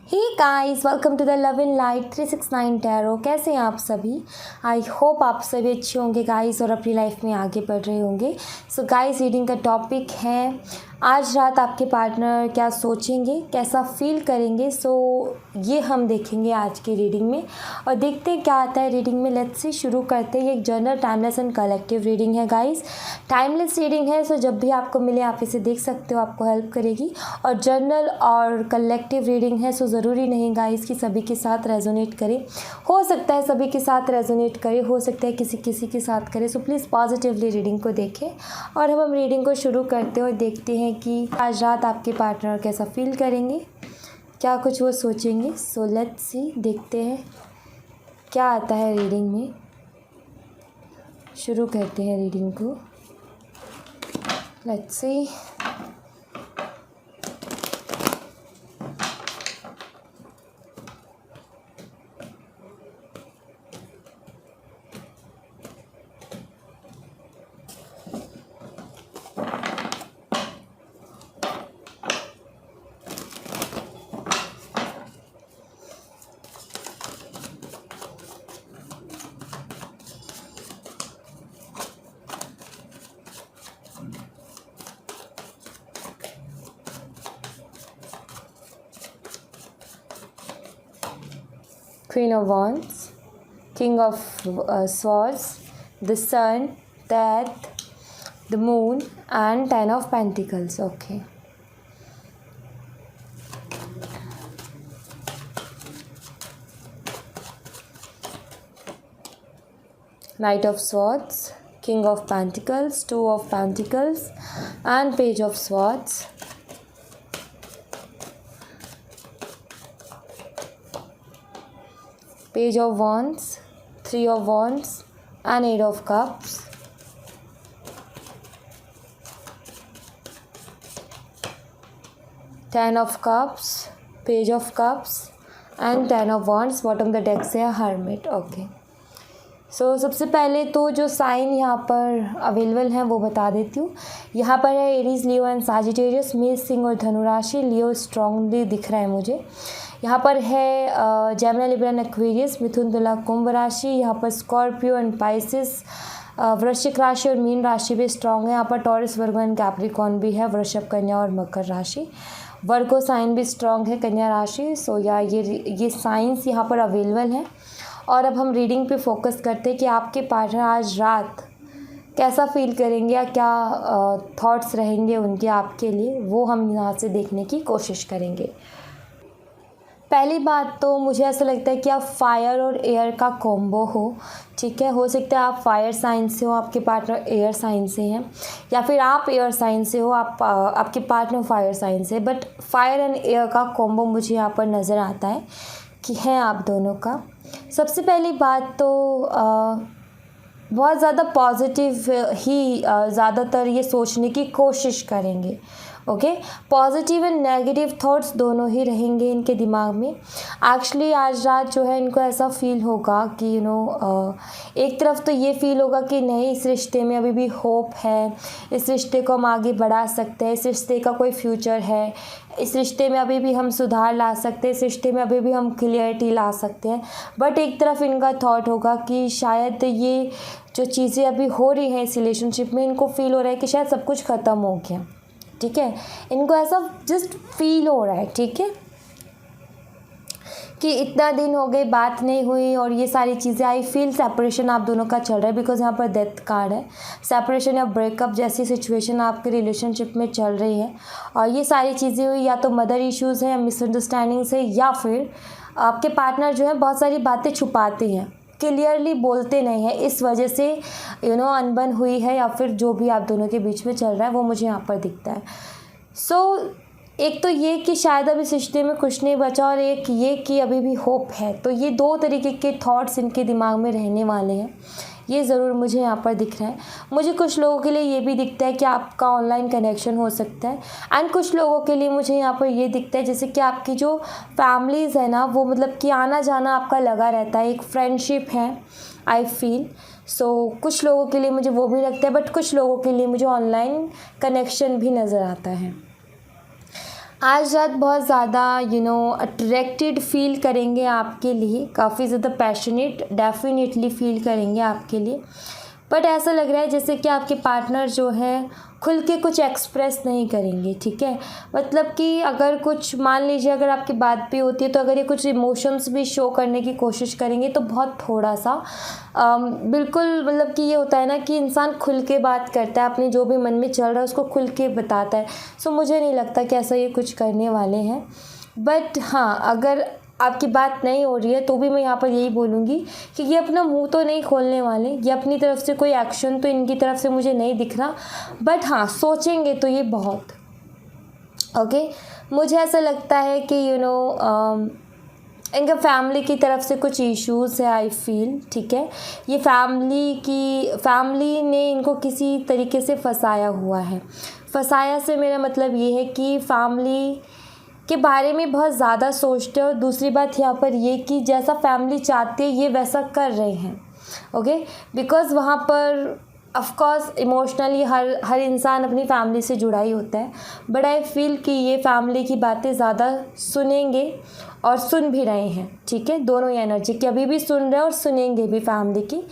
Hey guys, welcome to the love in light 369 tarot. कैसे हैं आप सभी? आई होप आप सभी अच्छे होंगे गाइस और अपनी लाइफ में आगे बढ़ रहे होंगे। सो गाइस, रीडिंग का टॉपिक है आज रात आपके पार्टनर क्या सोचेंगे, कैसा फील करेंगे। सो ये हम देखेंगे आज की रीडिंग में और देखते हैं क्या आता है रीडिंग में। लेट्स से शुरू करते हैं। ये एक general, timeless and collective reading है गाइस। टाइमलेस रीडिंग है, सो जब भी आपको मिले आप इसे देख सकते हो, आपको हेल्प करेगी। और जनरल और कलेक्टिव रीडिंग है, सो ज़रूरी नहीं गाइस कि सभी के साथ रेजोनेट करे। हो सकता है सभी के साथ रेजोनेट करे, हो सकता है किसी किसी के साथ करे। सो प्लीज़ पॉजिटिवली रीडिंग को देखें और हम रीडिंग को शुरू करते हैं और देखते हैं कि आज रात आपके पार्टनर कैसा फील करेंगे, क्या कुछ वो सोचेंगे। सो लेट्स सी, देखते हैं क्या आता है रीडिंग में। शुरू करते हैं रीडिंग को। Let's see. Queen of Wands, King of Swords, the Sun, Death, the Moon and Ten of Pentacles. Okay. Knight of Swords, King of Pentacles, Two of Pentacles and Page of Swords. Page of Wands, Three of Wands and Eight of Cups. Ten of Cups, Page of Cups and Ten of Wands. Bottom the deck से hermit. Okay. सो सबसे पहले तो जो sign यहाँ पर available हैं वो बता देती हूँ। यहाँ पर है एरीज, लियो एंड सैजिटेरियस। मेष, सिंह और धनु राशि। लियो स्ट्रांगली दिख रहा है मुझे। यहाँ पर है जेमिनी, लिब्रा एंड एक्वेरियस। मिथुन, तुला, कुंभ राशि। यहाँ पर स्कॉर्पियो एंड पाइसिस। वृश्चिक राशि और मीन राशि भी स्ट्रांग है। यहाँ पर टॉरस, वर्गो एंड कैप्रिकॉर्न भी है। वृषभ, कन्या और मकर राशि। वर्गो साइन भी स्ट्रांग है, कन्या राशि। सो या ये साइंस यहाँ पर अवेलेबल हैं। और अब हम रीडिंग पे फोकस करते हैं कि आपके पार्टनर आज रात कैसा फील करेंगे या क्या थॉट्स रहेंगे उनके आपके लिए, वो हम यहाँ से देखने की कोशिश करेंगे। पहली बात तो मुझे ऐसा लगता है कि आप फायर और एयर का कॉम्बो हो। ठीक है, हो सकता है आप फायर साइन से हो, आपके पार्टनर एयर साइन से हैं, या फिर आप एयर साइन से हो, आपके पार्टनर फायर साइन से। बट फायर एंड एयर का कॉम्बो मुझे यहाँ पर नज़र आता है कि है आप दोनों का। सबसे पहली बात तो बहुत ज़्यादा पॉजिटिव ही ज़्यादातर ये सोचने की कोशिश करेंगे। Okay, positive and negative thoughts दोनों ही रहेंगे इनके दिमाग में। एक्चुअली आज रात जो है इनको ऐसा फील होगा कि एक तरफ तो ये फील होगा कि नहीं, इस रिश्ते में अभी भी होप है, इस रिश्ते को हम आगे बढ़ा सकते हैं, इस रिश्ते का कोई फ्यूचर है, इस रिश्ते में अभी भी हम सुधार ला सकते हैं, इस रिश्ते में अभी भी हम क्लियरिटी ला सकते हैं। बट एक तरफ इनका थॉट होगा कि शायद ये जो चीज़ें अभी हो रही हैं इस रिलेशनशिप में, इनको फील हो रहा है कि शायद सब कुछ ख़त्म हो गया। ठीक है, इनको ऐसा जस्ट फील हो रहा है। ठीक है, कि इतना दिन हो गए, बात नहीं हुई और ये सारी चीज़ें। आई फील सेपरेशन आप दोनों का चल रहा है, बिकॉज यहाँ पर डेथ कार्ड है। सेपरेशन या ब्रेकअप जैसी सिचुएशन आपके रिलेशनशिप में चल रही है और ये सारी चीज़ें हुई या तो मदर इश्यूज़ हैं या मिसअंडरस्टैंडिंग्स है, या फिर आपके पार्टनर जो है बहुत सारी बातें छुपाते हैं, क्लियरली बोलते नहीं हैं, इस वजह से अनबन हुई है, या फिर जो भी आप दोनों के बीच में चल रहा है वो मुझे यहाँ पर दिखता है। सो एक तो ये कि शायद अब इस रिश्ते में कुछ नहीं बचा, और एक ये कि अभी भी होप है। तो ये दो तरीके के थॉट्स इनके दिमाग में रहने वाले हैं, ये ज़रूर मुझे यहाँ पर दिख रहा है। मुझे कुछ लोगों के लिए ये भी दिखता है कि आपका ऑनलाइन कनेक्शन हो सकता है, एंड कुछ लोगों के लिए मुझे यहाँ पर ये दिखता है जैसे कि आपकी जो फैमिलीज़ है ना, वो मतलब कि आना जाना आपका लगा रहता है, एक फ्रेंडशिप है आई फील। सो कुछ लोगों के लिए मुझे वो भी लगता है, बट कुछ लोगों के लिए मुझे ऑनलाइन कनेक्शन भी नज़र आता है। आज रात बहुत ज़्यादा अट्रैक्टेड फील करेंगे आपके लिए, काफ़ी ज़्यादा पैशनेट डेफिनेटली फील करेंगे आपके लिए। बट ऐसा लग रहा है जैसे कि आपके पार्टनर जो है खुल के कुछ एक्सप्रेस नहीं करेंगे, ठीक है। मतलब कि अगर कुछ मान लीजिए अगर आपकी बात भी होती है तो अगर ये कुछ इमोशंस भी शो करने की कोशिश करेंगे तो बहुत थोड़ा सा बिल्कुल, मतलब कि ये होता है ना कि इंसान खुल के बात करता है, अपने जो भी मन में चल रहा है उसको खुल के बताता है। सो मुझे नहीं लगता कि ऐसा ये कुछ करने वाले हैं। बट हाँ, अगर आपकी बात नहीं हो रही है तो भी मैं यहाँ पर यही बोलूँगी कि ये अपना मुंह तो नहीं खोलने वाले, ये अपनी तरफ से कोई एक्शन तो इनकी तरफ से मुझे नहीं दिख रहा। बट हाँ, सोचेंगे तो ये बहुत ओके। मुझे ऐसा लगता है कि इनका फैमिली की तरफ से कुछ इश्यूज़ है, आई फील, ठीक है। ये फैमिली ने इनको किसी तरीके से फंसाया हुआ है। फंसाया से मेरा मतलब ये है कि फैमिली के बारे में बहुत ज़्यादा सोचते हैं, और दूसरी बात यहाँ पर ये कि जैसा फैमिली चाहती है ये वैसा कर रहे हैं, ओके। बिकॉज़ वहाँ पर ऑफ कोर्स इमोशनली हर इंसान अपनी फैमिली से जुड़ा ही होता है। बट आई फील कि ये फैमिली की बातें ज़्यादा सुनेंगे और सुन भी रहे हैं, ठीक है। दोनों ही एनर्जी कि अभी भी सुन रहे हैं और सुनेंगे भी फैमिली की।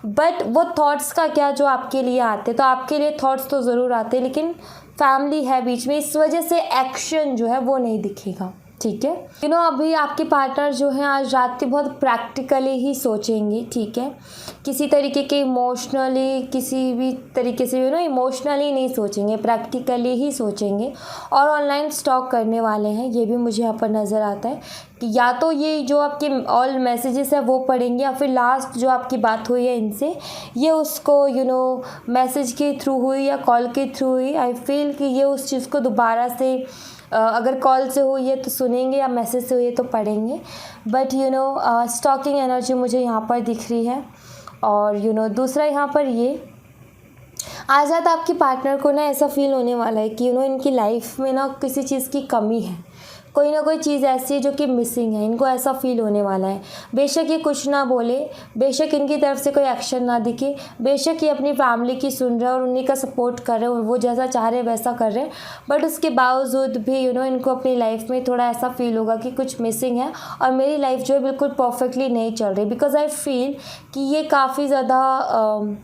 बट वो थॉट्स का क्या जो आपके लिए आते, तो आपके लिए थॉट्स तो ज़रूर आते, लेकिन फैमिली है बीच में, इस वजह से एक्शन जो है वो नहीं दिखेगा, ठीक है। अभी आपके पार्टनर जो हैं आज रात के बहुत प्रैक्टिकली ही सोचेंगे, ठीक है। किसी तरीके के इमोशनली किसी भी तरीके से इमोशनली नहीं सोचेंगे, प्रैक्टिकली ही सोचेंगे। और ऑनलाइन स्टॉक करने वाले हैं, ये भी मुझे यहाँ पर नज़र आता है कि या तो ये जो आपके ऑल मैसेजेस है वो पढ़ेंगे, या फिर लास्ट जो आपकी बात हुई है इनसे ये उसको मैसेज के थ्रू हुई या कॉल के थ्रू हुई। आई फील कि ये उस चीज़ को दोबारा से अगर कॉल से हुई है तो सुनेंगे, या मैसेज से हुई है तो पढ़ेंगे। बट स्टॉकिंग एनर्जी मुझे यहाँ पर दिख रही है। और दूसरा यहाँ पर ये आज रात आपके पार्टनर को ना ऐसा फील होने वाला है कि इनकी लाइफ में ना किसी चीज़ की कमी है, कोई ना कोई चीज़ ऐसी है जो कि मिसिंग है, इनको ऐसा फील होने वाला है। बेशक ये कुछ ना बोले, बेशक इनकी तरफ से कोई एक्शन ना दिखे, बेशक ये अपनी फैमिली की सुन रहे हैं और उन्हीं का सपोर्ट कर रहे हैं, वो जैसा चाह रहे हैं वैसा कर रहे हैं। बट उसके बावजूद भी इनको अपनी लाइफ में थोड़ा ऐसा फील होगा कि कुछ मिसिंग है और मेरी लाइफ जो है बिल्कुल परफेक्टली नहीं चल रही। बिकॉज आई फील कि ये काफ़ी ज़्यादा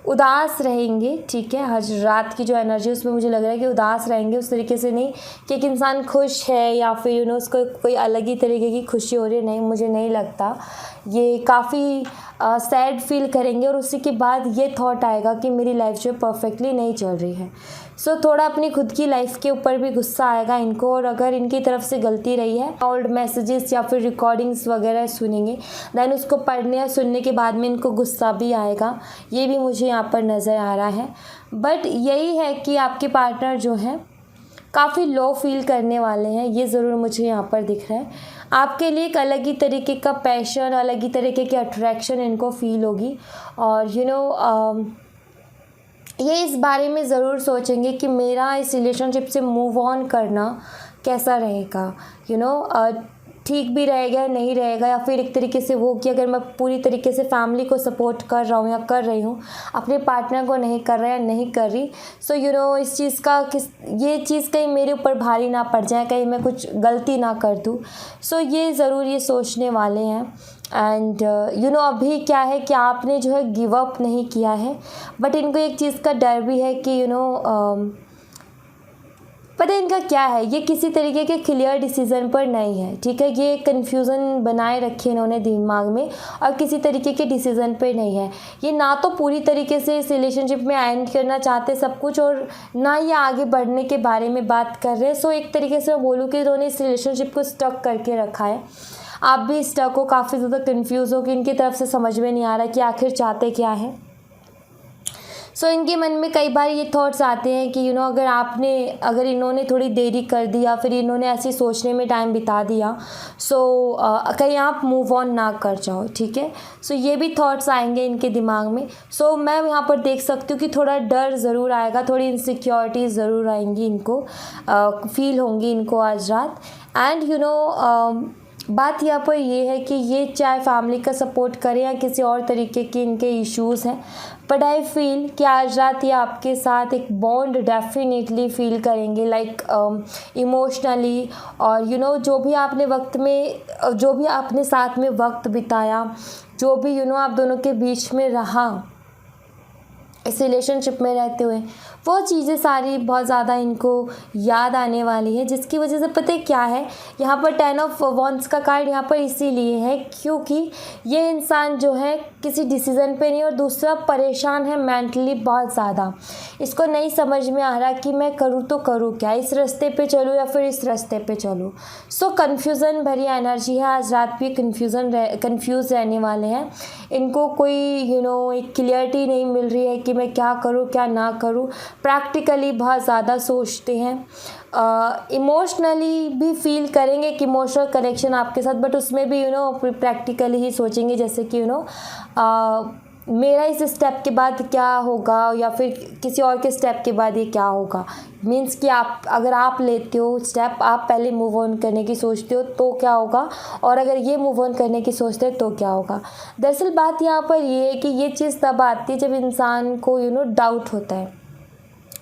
उदास रहेंगे, ठीक है। आज रात की जो एनर्जी है उसमें मुझे लग रहा है कि उदास रहेंगे, उस तरीके से नहीं कि एक इंसान खुश है या फिर उसको कोई अलग ही तरीके की खुशी हो रही है, नहीं, मुझे नहीं लगता। ये काफ़ी सैड फील करेंगे और उसी के बाद ये थॉट आएगा कि मेरी लाइफ जो परफेक्टली नहीं चल रही है। सो थोड़ा अपनी खुद की लाइफ के ऊपर भी गुस्सा आएगा इनको, और अगर इनकी तरफ से गलती रही है ओल्ड मैसेजेस या फिर रिकॉर्डिंग्स वगैरह सुनेंगे, देन उसको पढ़ने या सुनने के बाद में इनको गुस्सा भी आएगा, ये भी मुझे यहाँ पर नज़र आ रहा है। बट यही है कि आपके पार्टनर जो हैं काफ़ी लो फील करने वाले हैं, ये ज़रूर मुझे यहाँ पर दिख रहा है। आपके लिए एक अलग ही तरीके का पैशन, अलग ही तरीके की अट्रैक्शन इनको फील होगी। और ये इस बारे में ज़रूर सोचेंगे कि मेरा इस रिलेशनशिप से मूव ऑन करना कैसा रहेगा, ठीक भी रहेगा या नहीं रहेगा, या फिर एक तरीके से वो कि अगर मैं पूरी तरीके से फैमिली को सपोर्ट कर रहा हूँ या कर रही हूँ, अपने पार्टनर को नहीं कर रहा या नहीं कर रही। सो इस चीज़ का ये चीज़ कहीं मेरे ऊपर भारी ना पड़ जाए, कहीं मैं कुछ गलती ना कर दूँ। सो ये ज़रूर ये सोचने वाले हैं। एंड अभी क्या है कि आपने जो है गिव अप नहीं किया है, बट इनको एक चीज़ का डर भी है कि पता है इनका क्या है, ये किसी तरीके के क्लियर डिसीज़न पर नहीं है, ठीक है। ये कन्फ्यूज़न बनाए रखे इन्होंने दिमाग में और किसी तरीके के डिसीज़न पर नहीं है। ये ना तो पूरी तरीके से इस रिलेशनशिप में एंड करना चाहते सब कुछ, और ना ये आगे बढ़ने के बारे में बात कर रहे हैं। सो एक तरीके से मैं बोलूँ कि इन्होंने इस रिलेशनशिप को स्टक करके रखा है। आप भी स्टक हो, काफ़ी ज़्यादा कन्फ्यूज़ हो कि इनकी तरफ से समझ में नहीं आ रहा कि आखिर चाहते क्या है। सो इनके मन में कई बार ये थॉट्स आते हैं कि अगर इन्होंने थोड़ी देरी कर दी या फिर इन्होंने ऐसे सोचने में टाइम बिता दिया, सो कहीं आप मूव ऑन ना कर जाओ, ठीक है। सो ये भी थॉट्स आएंगे इनके दिमाग में। सो मैं यहाँ पर देख सकती हूँ कि थोड़ा डर ज़रूर आएगा, थोड़ी इनसिक्योरिटीज़ ज़रूर आएंगी इनको, फील होंगी इनको आज रात। एंड बात यहाँ पर ये है कि ये चाहे फैमिली का सपोर्ट करें या किसी और तरीके के इनके इश्यूज़ हैं, बट आई फील कि आज रात ये आपके साथ एक बॉन्ड डेफिनेटली फील करेंगे, लाइक इमोशनली। और जो भी आपने जो भी आपने साथ में वक्त बिताया, जो भी आप दोनों के बीच में रहा इस रिलेशनशिप में रहते हुए, वो चीज़ें सारी बहुत ज़्यादा इनको याद आने वाली है। जिसकी वजह से पता है क्या है, यहाँ पर 10 ऑफ वॉन्ड्स का कार्ड यहाँ पर इसीलिए है क्योंकि ये इंसान जो है किसी डिसीज़न पे नहीं, और दूसरा परेशान है मेंटली बहुत ज़्यादा। इसको नहीं समझ में आ रहा कि मैं करूँ तो करूँ क्या, इस रास्ते पे चलूँ या फिर इस रास्ते पे चलूँ। सो कन्फ्यूज़न भरी एनर्जी है, आज रात भी कन्फ्यूज़ रहने वाले हैं। इनको कोई एक क्लियरिटी नहीं मिल रही है कि मैं क्या करूँ क्या ना करूँ। प्रैक्टिकली बहुत ज़्यादा सोचते हैं, इमोशनली भी फील करेंगे कि इमोशनल कनेक्शन आपके साथ, बट उसमें भी प्रैक्टिकली ही सोचेंगे, जैसे कि मेरा इस स्टेप के बाद क्या होगा या फिर किसी और के स्टेप के बाद ये क्या होगा। मीन्स कि अगर आप लेते हो स्टेप, आप पहले मूव ऑन करने की सोचते हो तो क्या होगा, और अगर ये मूव ऑन करने की सोचते हो तो क्या होगा। दरअसल बात यहाँ पर ये है कि ये चीज़ तब आती है जब इंसान को डाउट होता है।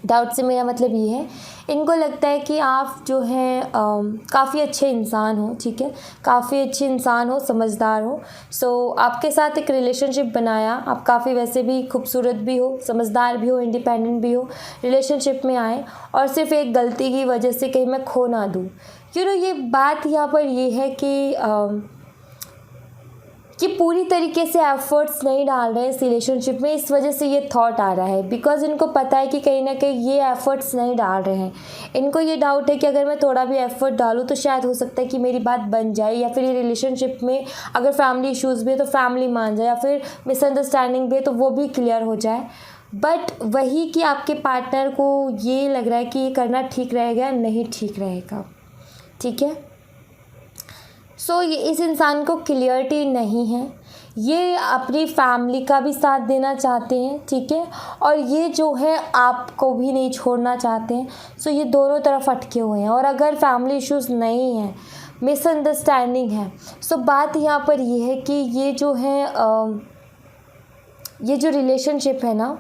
डाउट से मेरा मतलब ये है, इनको लगता है कि आप जो हैं काफ़ी अच्छे इंसान हो, ठीक है, काफ़ी अच्छे इंसान हो, समझदार हो। सो आपके साथ एक रिलेशनशिप बनाया, आप काफ़ी वैसे भी खूबसूरत भी हो, समझदार भी हो, इंडिपेंडेंट भी हो, रिलेशनशिप में आए और सिर्फ एक गलती की वजह से कहीं मैं खो ना दूँ। ये बात यहाँ पर ये है कि पूरी तरीके से एफ़र्ट्स नहीं डाल रहे हैं इस रिलेशनशिप में, इस वजह से ये थॉट आ रहा है। बिकॉज़ इनको पता है कि कहीं ना कहीं ये एफ़र्ट्स नहीं डाल रहे हैं। इनको ये डाउट है कि अगर मैं थोड़ा भी एफ़र्ट डालूँ तो शायद हो सकता है कि मेरी बात बन जाए, या फिर ये रिलेशनशिप में अगर फैमिली इश्यूज़ भी है तो फैमिली मान जाए, या फिर मिसअंडरस्टैंडिंग भी है तो वो भी क्लियर हो जाए। बट वही कि आपके पार्टनर को ये लग रहा है कि ये करना ठीक रहेगा, नहीं ठीक रहेगा, ठीक है। सो ये इस इंसान को क्लियरिटी नहीं है, ये अपनी फैमिली का भी साथ देना चाहते हैं, ठीक है, और ये जो है आपको भी नहीं छोड़ना चाहते हैं। सो ये दोनों तरफ अटके हुए हैं। और अगर फैमिली इश्यूज़ नहीं है, मिसअंडरस्टैंडिंग है, सो बात यहाँ पर ये है कि ये जो है ये जो रिलेशनशिप है ना,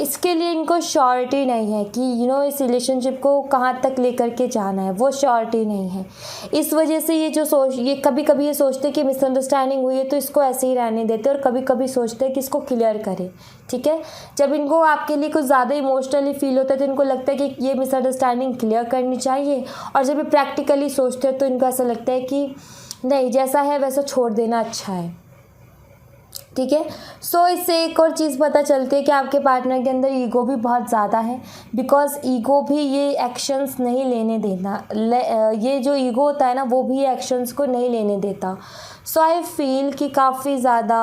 इसके लिए इनको श्योरिटी नहीं है कि इस रिलेशनशिप को कहाँ तक लेकर के जाना है, वो श्योरिटी नहीं है। इस वजह से ये कभी कभी ये सोचते हैं कि मिसअंडरस्टैंडिंग हुई है तो इसको ऐसे ही रहने देते, और कभी कभी सोचते हैं कि इसको क्लियर करें, ठीक है। जब इनको आपके लिए कुछ ज़्यादा इमोशनली फील होता है तो इनको लगता है कि ये मिसअंडरस्टैंडिंग क्लियर करनी चाहिए, और जब ये प्रैक्टिकली सोचते हैं तो इनको ऐसा लगता है कि नहीं, जैसा है वैसा छोड़ देना अच्छा है, ठीक है। सो इससे एक और चीज़ पता चलती है कि आपके पार्टनर के अंदर ईगो भी बहुत ज़्यादा है। बिकॉज़ ईगो भी ये एक्शंस नहीं लेने देना, ये जो ईगो होता है ना, वो भी एक्शंस को नहीं लेने देता। सो आई फील कि काफ़ी ज़्यादा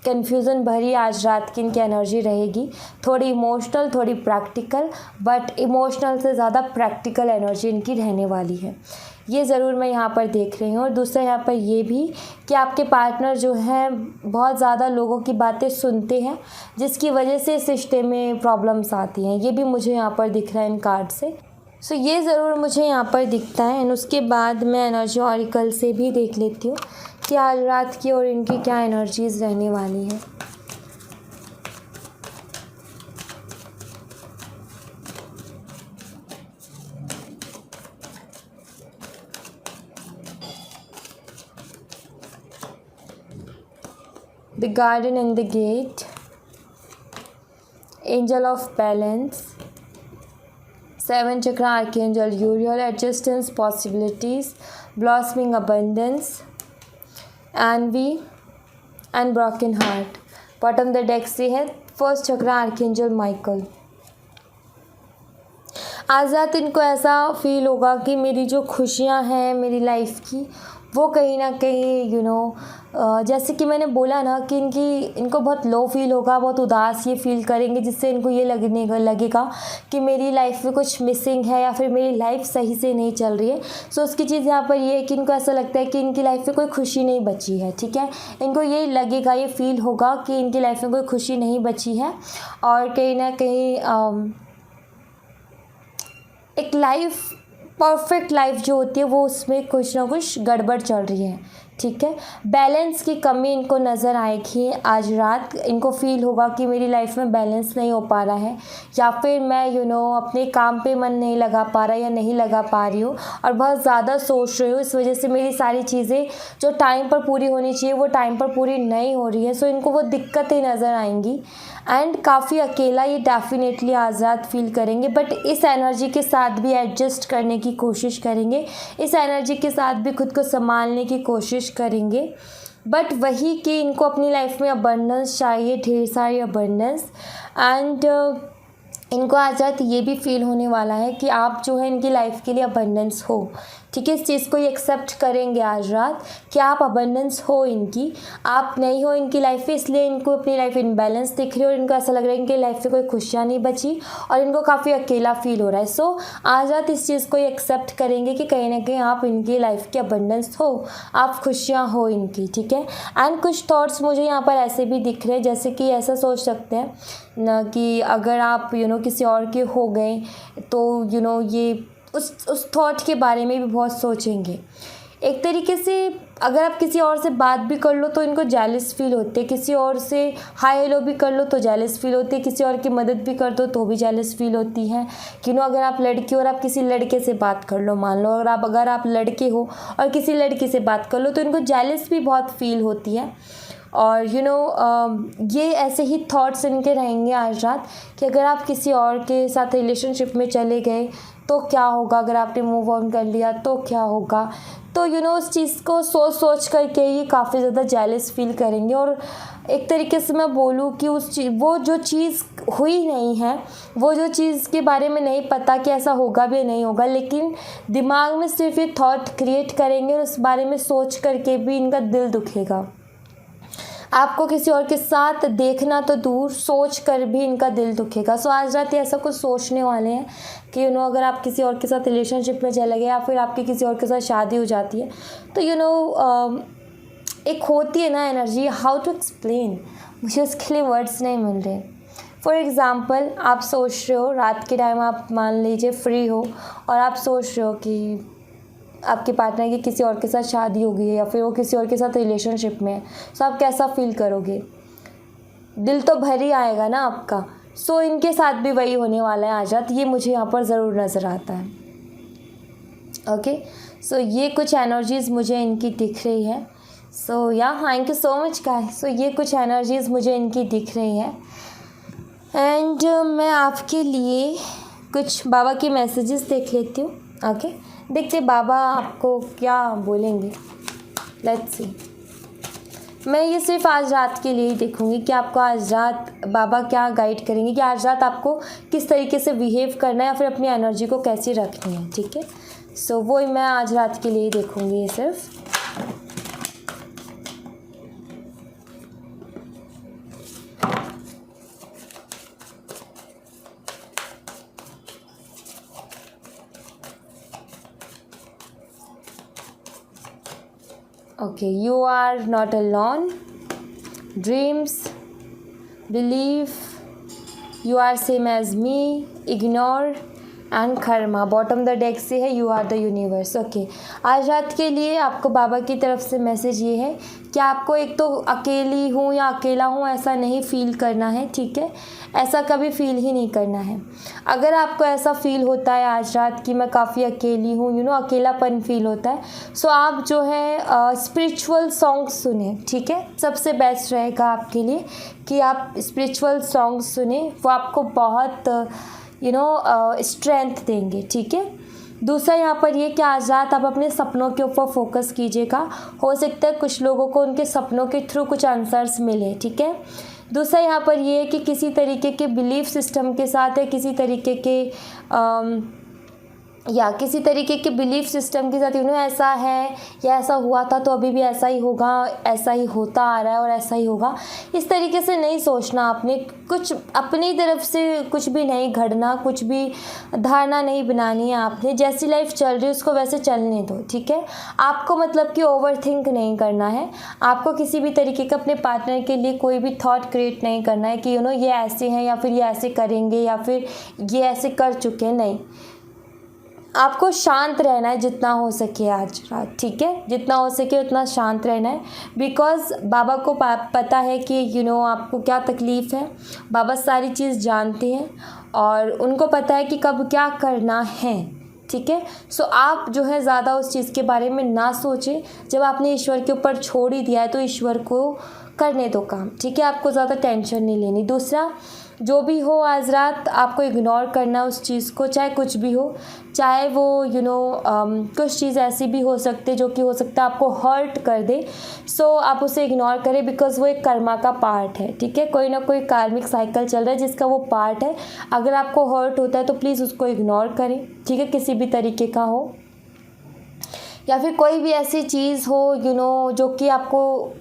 कन्फ्यूज़न भरी आज रात की इनकी एनर्जी रहेगी, थोड़ी इमोशनल थोड़ी प्रैक्टिकल, बट इमोशनल से ज़्यादा प्रैक्टिकल एनर्जी इनकी रहने वाली है। ये ज़रूर मैं यहाँ पर देख रही हूँ। और दूसरा यहाँ पर ये भी कि आपके पार्टनर जो है बहुत ज़्यादा लोगों की बातें सुनते हैं, जिसकी वजह से इस रिश्ते में प्रॉब्लम्स आती हैं। ये भी मुझे यहाँ पर दिख रहा है इन कार्ड से। सो ये ज़रूर मुझे यहाँ पर दिखता है। एंड उसके बाद मैं एनर्जी ऑरिकल से भी देख लेती हूँ कि आज रात की और इनकी क्या एनर्जीज़ रहने वाली हैं। The Garden and the Gate, Angel of Balance, 7 Chakra Archangel Uriel, Adjustance, Possibilities, Blossoming Abundance, Envy and Broken Heart। Bottom the deck से है 1st चक्रा आर्कएंजल माइकल। आज रात इनको ऐसा फील होगा कि मेरी जो खुशियाँ हैं मेरी लाइफ की, वो कहीं ना कहीं जैसे कि मैंने बोला ना कि इनको बहुत लो फील होगा, बहुत उदास ये फील करेंगे, जिससे इनको ये लगेगा कि मेरी लाइफ में कुछ मिसिंग है या फिर मेरी लाइफ सही से नहीं चल रही है। सो उसकी चीज़ यहाँ पर ये है कि इनको ऐसा लगता है कि इनकी लाइफ में कोई खुशी नहीं बची है, ठीक है। इनको ये लगेगा, ये फील होगा कि इनकी लाइफ में कोई खुशी नहीं बची है, और कहीं ना कहीं एक लाइफ परफेक्ट लाइफ जो होती है वो उसमें कुछ ना कुछ गड़बड़ चल रही है, ठीक है। बैलेंस की कमी इनको नज़र आएगी आज रात। इनको फील होगा कि मेरी लाइफ में बैलेंस नहीं हो पा रहा है, या फिर मैं अपने काम पे मन नहीं लगा पा रहा या नहीं लगा पा रही हूँ और बहुत ज़्यादा सोच रही हूँ, इस वजह से मेरी सारी चीज़ें जो टाइम पर पूरी होनी चाहिए वो टाइम पर पूरी नहीं हो रही है। सो इनको वो दिक्कतें नज़र आएंगी एंड काफ़ी अकेला ये डेफिनेटली आज रात फील करेंगे। बट इस एनर्जी के साथ भी एडजस्ट करने की कोशिश करेंगे, इस एनर्जी के साथ भी खुद को संभालने की कोशिश करेंगे। बट वही कि इनको अपनी लाइफ में अबंडेंस चाहिए, ढेर सारी अबंडेंस। एंड इनको आज रात ये भी फील होने वाला है कि आप जो है इनकी लाइफ के लिए अबंडेंस हो, ठीक है। इस चीज़ को ये एक्सेप्ट करेंगे आज रात कि आप अबंडेंस हो इनकी, आप नहीं हो इनकी लाइफ में, इसलिए इनको अपनी लाइफ इनबैलेंस दिख रही है और इनको ऐसा लग रहा है इनकी लाइफ में कोई खुशियाँ नहीं बची और इनको काफ़ी अकेला फील हो रहा है। सो आज रात इस चीज़ को ये एक्सेप्ट करेंगे कि कहीं ना कहीं आप इनकी लाइफ की अबंडेंस हो, आप खुशियाँ हो इनकी, ठीक है। एंड कुछ थॉट्स मुझे यहाँ पर ऐसे भी दिख रहे हैं, जैसे कि ऐसा सोच सकते हैं ना कि अगर आप किसी और के हो गए तो ये उस थॉट के बारे में भी बहुत सोचेंगे। एक तरीके से अगर आप किसी और से बात भी कर लो तो इनको जेलस फील होते हैं, किसी और से हाय हेलो भी कर लो तो जेलस फील होती है, किसी और की मदद भी कर दो तो भी जेलस फील होती है। अगर आप लड़की और आप किसी लड़के से बात कर लो, मान लो अगर आप लड़के हो और किसी लड़की से बात कर लो तो इनको जेलस भी बहुत फील होती है। और ये ऐसे ही थॉट्स इनके रहेंगे आज रात कि अगर आप किसी और के साथ रिलेशनशिप में चले गए तो क्या होगा, अगर आपने मूव ऑन कर लिया तो क्या होगा। तो उस चीज़ को सोच करके ये काफ़ी ज़्यादा जेलस फील करेंगे। और एक तरीके से मैं बोलूँ कि वो जो चीज़ हुई नहीं है, वो जो चीज़ के बारे में नहीं पता कि ऐसा होगा भी नहीं होगा, लेकिन दिमाग में सिर्फ ये थॉट क्रिएट करेंगे और उस बारे में सोच करके भी इनका दिल दुखेगा। आपको किसी और के साथ देखना तो दूर, सोच कर भी इनका दिल दुखेगा। सो आज रात ये ऐसा कुछ सोचने वाले हैं कि अगर आप किसी और के साथ रिलेशनशिप में चले गए या फिर आपकी किसी और के साथ शादी हो जाती है तो एक होती है ना एनर्जी, हाउ टू एक्सप्लेन, मुझे उसके लिए वर्ड्स नहीं मिल रहे। फॉर एग्ज़ाम्पल आप सोच रहे हो रात के टाइम, आप मान लीजिए फ्री हो और आप सोच रहे हो कि आपके पार्टनर की किसी और के साथ शादी हो गई है या फिर वो किसी और के साथ रिलेशनशिप में है, तो आप कैसा फील करोगे, दिल तो भर ही आएगा ना आपका। सो इनके साथ भी वही होने वाला है आज रात, ये मुझे यहाँ पर ज़रूर नज़र आता है। ओके, सो ये कुछ एनर्जीज़ मुझे इनकी दिख रही है। So thank you so much guys. So ये कुछ एनर्जीज़ मुझे इनकी दिख रही है एंड मैं आपके लिए कुछ बाबा के मैसेजेस देख लेती हूँ। ओके, देखते बाबा आपको क्या बोलेंगे, लेट्स सी। मैं ये सिर्फ आज रात के लिए ही देखूँगी कि आपको आज रात बाबा क्या गाइड करेंगे, कि आज रात आपको किस तरीके से बिहेव करना है या फिर अपनी एनर्जी को कैसे रखनी है, ठीक है। सो वो मैं आज रात के लिए ही देखूँगी ये सिर्फ। Okay, you are not alone. Dreams, believe, you are same as me, ignore and karma. Bottom the deck से है you are the universe. Okay, आज रात के लिए आपको बाबा की तरफ से मैसेज ये है कि आपको एक तो अकेली हूँ या अकेला हूँ ऐसा नहीं फील करना है, ठीक है, ऐसा कभी फील ही नहीं करना है। अगर आपको ऐसा फील होता है आज रात कि मैं काफ़ी अकेली हूँ, अकेलापन फील होता है, सो आप जो है स्पिरिचुअल सॉन्ग्स सुने, ठीक है, सबसे बेस्ट रहेगा आपके लिए कि आप स्पिरिचुअल सॉन्ग्स सुने, वो आपको बहुत स्ट्रेंथ देंगे, ठीक है। दूसरा यहाँ पर ये कि आज रात आप अपने सपनों के ऊपर फोकस कीजिएगा, हो सकता है कुछ लोगों को उनके सपनों के थ्रू कुछ आंसर्स मिले, ठीक है। दूसरा यहाँ पर ये है कि किसी तरीके के बिलीफ सिस्टम के साथ है, किसी तरीके के बिलीफ सिस्टम के साथ ऐसा है या ऐसा हुआ था तो अभी भी ऐसा ही होगा, ऐसा ही होता आ रहा है और ऐसा ही होगा, इस तरीके से नहीं सोचना। आपने कुछ अपनी तरफ से कुछ भी नहीं घड़ना, कुछ भी धारणा नहीं बनानी है। आपने जैसी लाइफ चल रही है उसको वैसे चलने दो, ठीक है। आपको मतलब कि ओवर थिंक नहीं करना है, आपको किसी भी तरीके का अपने पार्टनर के लिए कोई भी थॉट क्रिएट नहीं करना है कि ये ऐसे हैं या फिर ये ऐसे करेंगे या फिर ये ऐसे कर चुके हैं, नहीं। आपको शांत रहना है जितना हो सके आज रात, ठीक है, जितना हो सके उतना शांत रहना है। बिकॉज़ बाबा को पता है कि आपको क्या तकलीफ़ है। बाबा सारी चीज़ जानते हैं और उनको पता है कि कब क्या करना है, ठीक है। सो आप जो है ज़्यादा उस चीज़ के बारे में ना सोचें। जब आपने ईश्वर के ऊपर छोड़ ही दिया है तो ईश्वर को करने दो काम, ठीक है। आपको ज़्यादा टेंशन नहीं लेनी। दूसरा, जो भी हो आज रात आपको इग्नोर करना उस चीज़ को, चाहे कुछ भी हो, चाहे वो कुछ चीज़ ऐसी भी हो सकती है जो कि हो सकता है आपको हर्ट कर दे। सो आप उसे इग्नोर करें बिकॉज़ वो एक कर्मा का पार्ट है, ठीक है। कोई ना कोई कार्मिक साइकिल चल रहा है जिसका वो पार्ट है। अगर आपको हर्ट होता है तो प्लीज़ उसको इग्नोर करें, ठीक है, किसी भी तरीके का हो, या फिर कोई भी ऐसी चीज़ हो जो कि आपको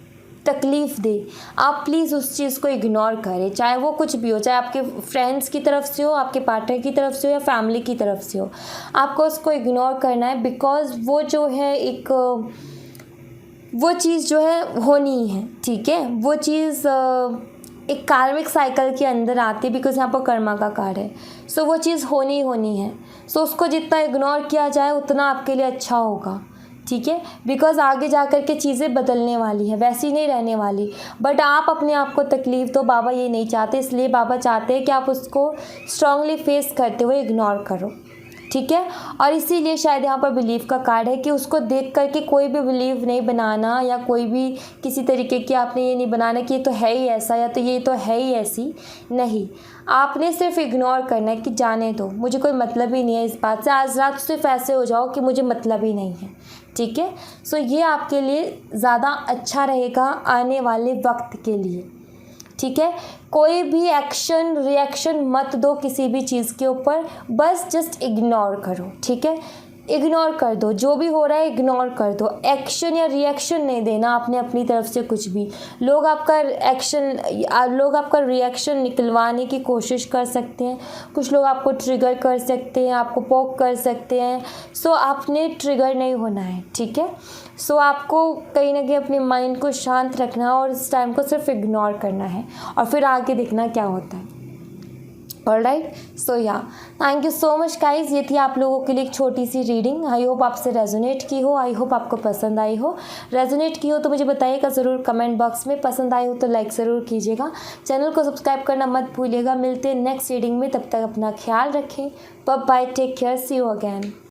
तकलीफ़ दे, आप प्लीज़ उस चीज़ को इग्नोर करें। चाहे वो कुछ भी हो, चाहे आपके फ्रेंड्स की तरफ से हो, आपके पार्टनर की तरफ से हो या फैमिली की तरफ से हो, आपको उसको इग्नोर करना है। बिकॉज़ वो जो है वो चीज़ जो है होनी ही है, ठीक है। वो चीज़ एक कार्मिक साइकिल के अंदर आती है बिकॉज़ यहाँ पर कर्मा का कार्ड है। सो वो चीज़ होनी ही होनी है। सो उसको जितना इग्नोर किया जाए उतना आपके लिए अच्छा होगा, ठीक है। बिकॉज़ आगे जा कर के चीज़ें बदलने वाली हैं, वैसी नहीं रहने वाली। बट आप अपने आप को तकलीफ़ दो, बाबा ये नहीं चाहते। इसलिए बाबा चाहते हैं कि आप उसको स्ट्रांगली फेस करते हुए इग्नोर करो, ठीक है। और इसीलिए शायद यहाँ पर बिलीव का कार्ड है कि उसको देख करके कोई भी बिलीव नहीं बनाना, या कोई भी किसी तरीके की आपने ये नहीं बनाना कि ये तो है ही ऐसा या तो ये तो है ही ऐसी। नहीं, आपने सिर्फ इग्नोर करना है कि जाने दो, मुझे कोई मतलब ही नहीं है इस बात से। आज रात सिर्फ ऐसे हो जाओ कि मुझे मतलब ही नहीं है, ठीक है। सो ये आपके लिए ज़्यादा अच्छा रहेगा आने वाले वक्त के लिए, ठीक है। कोई भी एक्शन रिएक्शन मत दो किसी भी चीज़ के ऊपर, बस जस्ट इग्नोर करो, ठीक है। इग्नोर कर दो, जो भी हो रहा है इग्नोर कर दो। एक्शन या रिएक्शन नहीं देना आपने अपनी तरफ से कुछ भी। लोग आपका रिएक्शन निकलवाने की कोशिश कर सकते हैं, कुछ लोग आपको ट्रिगर कर सकते हैं, आपको पोक कर सकते हैं। सो आपने ट्रिगर नहीं होना है, ठीक है। सो आपको कहीं ना कहीं अपने माइंड को शांत रखना और इस टाइम को सिर्फ इग्नोर करना है और फिर आगे देखना क्या होता है। ऑलराइट, सो या thank you so much guys. ये थी आप लोगों के लिए एक छोटी सी रीडिंग। आई होप आपसे रेजोनेट की हो, आई होप आपको पसंद आई हो। रेजोनेट की हो तो मुझे बताइएगा ज़रूर कमेंट बॉक्स में। पसंद आई हो तो लाइक ज़रूर कीजिएगा, चैनल को सब्सक्राइब करना मत भूलिएगा। मिलते हैं नेक्स्ट रीडिंग में, तब तक अपना ख्याल रखें। Bye bye, take care, see you again.